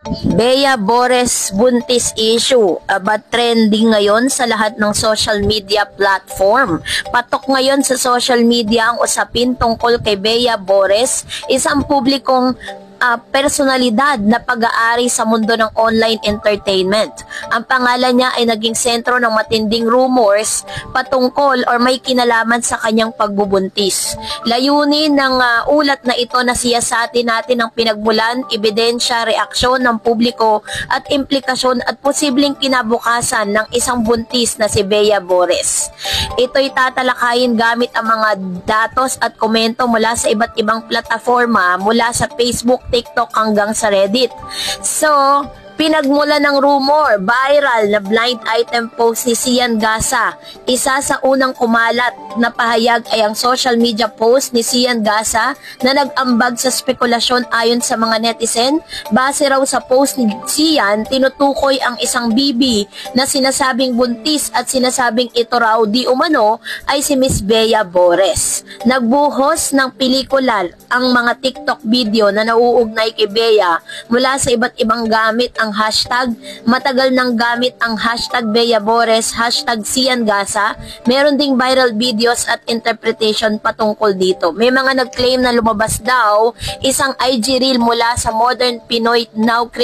Bea Bores buntis issue, trending ngayon sa lahat ng social media platform. Patok ngayon sa social media ang usapin tungkol kay Bea Bores, isang publikong personalidad na pag-aari sa mundo ng online entertainment. Ang pangalan niya ay naging sentro ng matinding rumors patungkol or may kinalaman sa kanyang pagbubuntis. Layunin ng ulat na ito na siyasatin natin ang pinagmulan, ebidensya, reaksyon ng publiko at implikasyon at posibleng kinabukasan ng isang buntis na si Bea Bores. Ito'y tatalakayin gamit ang mga datos at komento mula sa iba't ibang plataforma, mula sa Facebook, TikTok hanggang sa Reddit. So, pinagmula ng rumor, viral na blind item post ni Sian Gasa. Isa sa unang kumalat na pahayag ay ang social media post ni Sian Gasa na nag-ambag sa spekulasyon ayon sa mga netizen. Base raw sa post ni Sian, tinutukoy ang isang bibi na sinasabing buntis at sinasabing ito raw di umano ay si Miss Bea Bores. Nagbuhos ng pelikula ang mga TikTok video na nauugnay kay Bea mula sa iba't ibang gamit ang hashtag, matagal nang gamit ang hashtag Bea Bores, hashtag Sian Gasa. Meron ding viral videos at interpretation patungkol dito. May mga nag-claim na lumabas daw isang IG reel mula sa Modern Pinoy Now